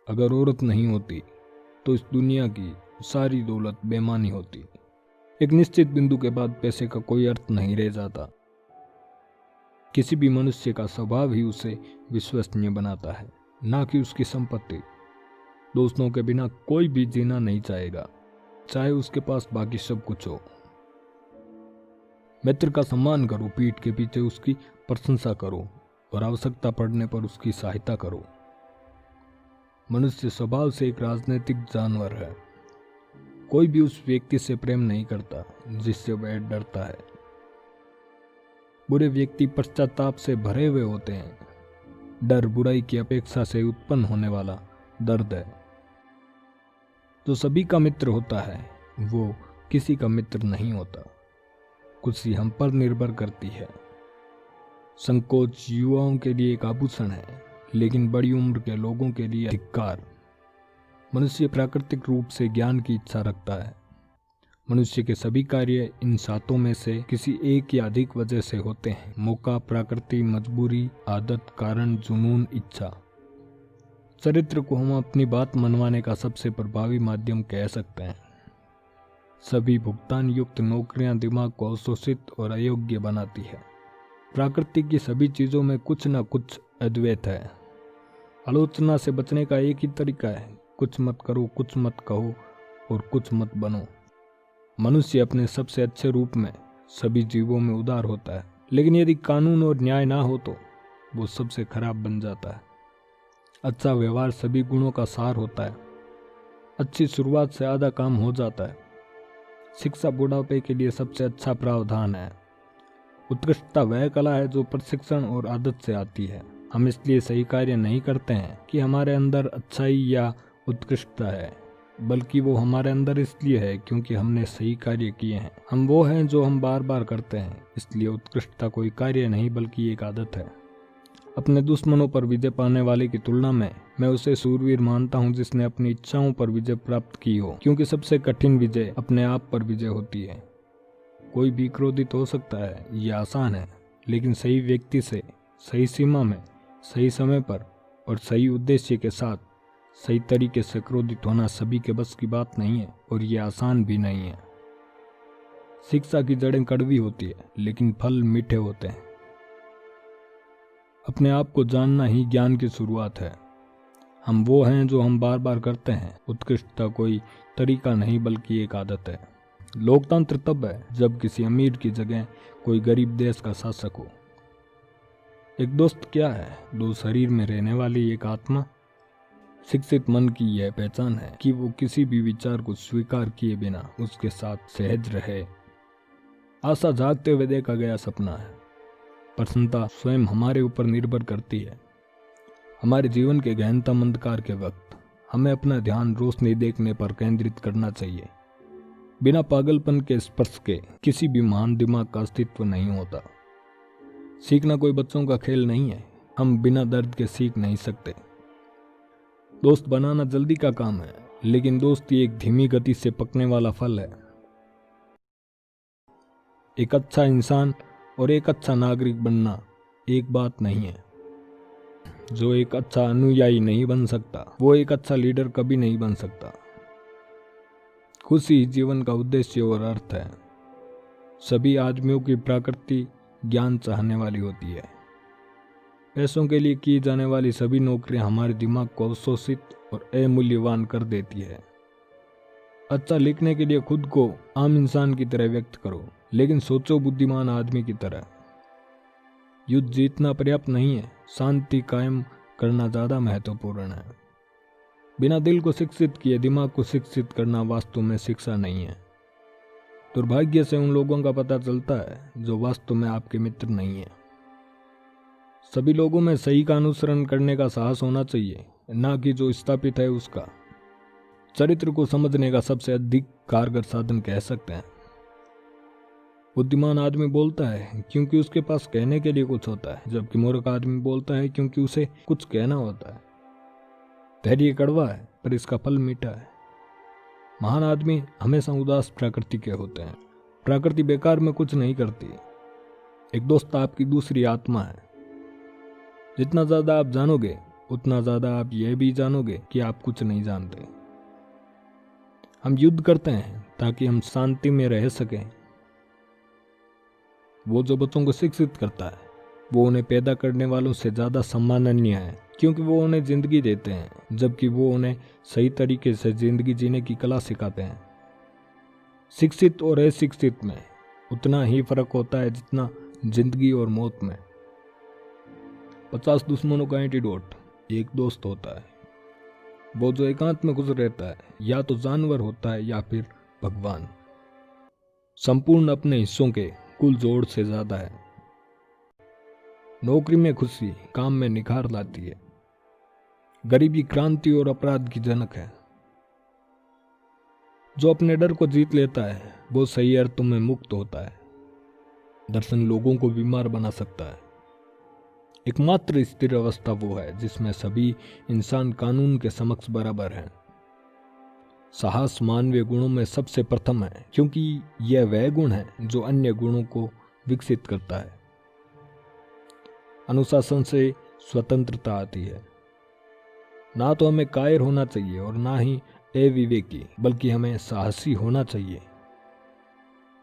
अगर औरत नहीं होती तो इस दुनिया की सारी दौलत बेमानी होती। एक निश्चित बिंदु के बाद पैसे का कोई अर्थ नहीं रह जाता। किसी भी मनुष्य का स्वभाव ही उसे विश्वसनीय बनाता है, ना कि उसकी संपत्ति। दोस्तों के बिना कोई भी जीना नहीं चाहेगा, चाहे उसके पास बाकी सब कुछ हो। मित्र का सम्मान करो, पीठ के पीछे उसकी प्रशंसा करो और आवश्यकता पड़ने पर उसकी सहायता करो। मनुष्य स्वभाव से एक राजनीतिक जानवर है। कोई भी उस व्यक्ति से प्रेम नहीं करता जिससे वह डरता है। बुरे व्यक्ति पश्चाताप से भरे हुए होते हैं। डर बुराई की अपेक्षा से उत्पन्न होने वाला दर्द है। जो सभी का मित्र होता है वो किसी का मित्र नहीं होता। कुछ हम पर निर्भर करती है। संकोच युवाओं के लिए एक आभूषण है, लेकिन बड़ी उम्र के लोगों के लिए धिक्कार। मनुष्य प्राकृतिक रूप से ज्ञान की इच्छा रखता है। मनुष्य के सभी कार्य इन सातों में से किसी एक या अधिक वजह से होते हैं। मौका, प्रकृति, मजबूरी, आदत, कारण, जुनून, इच्छा। चरित्र को हम अपनी बात मनवाने का सबसे प्रभावी माध्यम कह सकते हैं। सभी भुगतान युक्त नौकरियां दिमाग को अवशोषित और अयोग्य बनाती है। प्रकृति की सभी चीजों में कुछ न कुछ अद्वैत है। आलोचना से बचने का एक ही तरीका है, कुछ मत करो, कुछ मत कहो और कुछ मत बनो। मनुष्य अपने सबसे अच्छे रूप में सभी जीवों में उदार होता है, लेकिन यदि कानून और न्याय ना हो तो वो सबसे खराब बन जाता है। अच्छा व्यवहार सभी गुणों का सार होता है। अच्छी शुरुआत से आधा काम हो जाता है। शिक्षा बुढ़ापे के लिए सबसे अच्छा प्रावधान है। उत्कृष्टता वह कला है जो प्रशिक्षण और आदत से आती है। हम इसलिए सही कार्य नहीं करते हैं कि हमारे अंदर अच्छाई या उत्कृष्टता है, बल्कि वो हमारे अंदर इसलिए है क्योंकि हमने सही कार्य किए हैं। हम वो हैं जो हम बार बार करते हैं। इसलिए उत्कृष्टता कोई कार्य नहीं बल्कि एक आदत है। अपने दुश्मनों पर विजय पाने वाले की तुलना में मैं उसे सूरवीर मानता हूँ जिसने अपनी इच्छाओं पर विजय प्राप्त की हो, क्योंकि सबसे कठिन विजय अपने आप पर विजय होती है। कोई भी क्रोधित हो सकता है, यह आसान है, लेकिन सही व्यक्ति से सही सीमा में, सही समय पर और सही उद्देश्य के साथ सही तरीके से क्रोधित होना सभी के बस की बात नहीं है और यह आसान भी नहीं है। शिक्षा की जड़ें कड़वी होती है, लेकिन फल मीठे होते हैं। अपने आप को जानना ही ज्ञान की शुरुआत है। हम वो हैं जो हम बार बार करते हैं। उत्कृष्टता कोई तरीका नहीं बल्कि एक आदत है। लोकतंत्र तब है जब किसी अमीर की जगह कोई गरीब देश का शासक हो। एक दोस्त क्या है? दो शरीर में रहने वाली एक आत्मा। शिक्षित मन की यह पहचान है कि वो किसी भी विचार को स्वीकार किए बिना उसके साथ सहज रहे। आशा जागते हुए देखा गया सपना है। प्रसन्नता स्वयं हमारे ऊपर निर्भर करती है। हमारे जीवन के गहनतम अंधकार के वक्त हमें अपना ध्यान रोशनी देखने पर केंद्रित करना चाहिए। बिना पागलपन के स्पर्श के किसी भी महान दिमाग का अस्तित्व नहीं होता। सीखना कोई बच्चों का खेल नहीं है। हम बिना दर्द के सीख नहीं सकते। दोस्त बनाना जल्दी का काम है, लेकिन दोस्ती एक धीमी गति से पकने वाला फल है। एक अच्छा इंसान और एक अच्छा नागरिक बनना एक बात नहीं है। जो एक अच्छा अनुयायी नहीं बन सकता, वो एक अच्छा लीडर कभी नहीं बन सकता। खुशी जीवन का उद्देश्य और अर्थ है। सभी आदमियों की प्रकृति ज्ञान चाहने वाली होती है। पैसों के लिए की जाने वाली सभी नौकरियां हमारे दिमाग को अवशोषित और अमूल्यवान कर देती है। अच्छा लिखने के लिए खुद को आम इंसान की तरह व्यक्त करो, लेकिन सोचो बुद्धिमान आदमी की तरह। युद्ध जीतना पर्याप्त नहीं है, शांति कायम करना ज्यादा महत्वपूर्ण है। बिना दिल को शिक्षित किए दिमाग को शिक्षित करना वास्तव में शिक्षा नहीं है। दुर्भाग्य से उन लोगों का पता चलता है जो वास्तव में आपके मित्र नहीं है। सभी लोगों में सही का अनुसरण करने का साहस होना चाहिए, ना कि जो स्थापित है उसका। चरित्र को समझने का सबसे अधिक कारगर साधन कह सकते हैं। बुद्धिमान आदमी बोलता है क्योंकि उसके पास कहने के लिए कुछ होता है, जबकि मूर्ख आदमी बोलता है क्योंकि उसे कुछ कहना होता है। धैर्य कड़वा है पर इसका फल मीठा है। महान आदमी हमेशा उदास प्रकृति के होते हैं। प्रकृति बेकार में कुछ नहीं करती। एक दोस्त आपकी दूसरी आत्मा है। जितना ज्यादा आप जानोगे उतना ज़्यादा आप यह भी जानोगे कि आप कुछ नहीं जानते। हम युद्ध करते हैं ताकि हम शांति में रह सकें। वो जो बच्चों को शिक्षित करता है वो उन्हें पैदा करने वालों से ज़्यादा सम्माननीय है, क्योंकि वो उन्हें ज़िंदगी देते हैं, जबकि वो उन्हें सही तरीके से ज़िंदगी जीने की कला सिखाते हैं। शिक्षित और अशिक्षित में उतना ही फर्क होता है जितना जिंदगी और मौत में। 50 दुश्मनों का एंटीडोट एक दोस्त होता है, वो जो एकांत में खुश रहता है। या तो जानवर होता है या फिर भगवान। संपूर्ण अपने हिस्सों के कुल जोड़ से ज्यादा है। नौकरी में खुशी काम में निखार लाती है। गरीबी क्रांति और अपराध की जनक है। जो अपने डर को जीत लेता है वो सही अर्थों में मुक्त होता है। दर्शन लोगों को बीमार बना सकता है। एकमात्र स्थिर अवस्था वो है जिसमें सभी इंसान कानून के समक्ष बराबर हैं। साहस मानवीय गुणों में सबसे प्रथम है, क्योंकि यह वह गुण है जो अन्य गुणों को विकसित करता है। अनुशासन से स्वतंत्रता आती है। ना तो हमें कायर होना चाहिए और ना ही अविवेकी, बल्कि हमें साहसी होना चाहिए।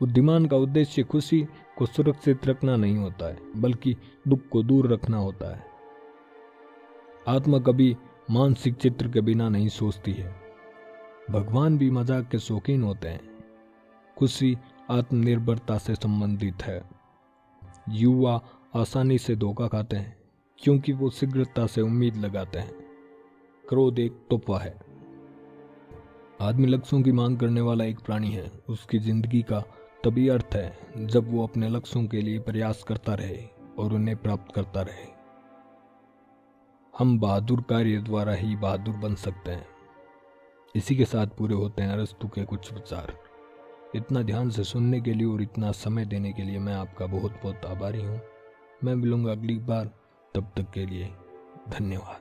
बुद्धिमान का उद्देश्य खुशी को सुरक्षित रखना नहीं होता है, बल्कि दुख को दूर रखना होता है। आत्मा कभी मानसिक चित्र के बिना नहीं सोचती है। भगवान भी मजाक के शौकीन होते हैं। खुशी आत्मनिर्भरता से संबंधित है। युवा आसानी से धोखा खाते हैं क्योंकि वो शीघ्रता से उम्मीद लगाते हैं। क्रोध एक तोहफा है। आदमी लक्ष्यों की मांग करने वाला एक प्राणी है। उसकी जिंदगी का तभी अर्थ है जब वो अपने लक्ष्यों के लिए प्रयास करता रहे और उन्हें प्राप्त करता रहे। हम बहादुर कार्य द्वारा ही बहादुर बन सकते हैं। इसी के साथ पूरे होते हैं अरस्तु के कुछ विचार। इतना ध्यान से सुनने के लिए और इतना समय देने के लिए मैं आपका बहुत बहुत आभारी हूँ। मैं मिलूंगा अगली बार, तब तक के लिए धन्यवाद।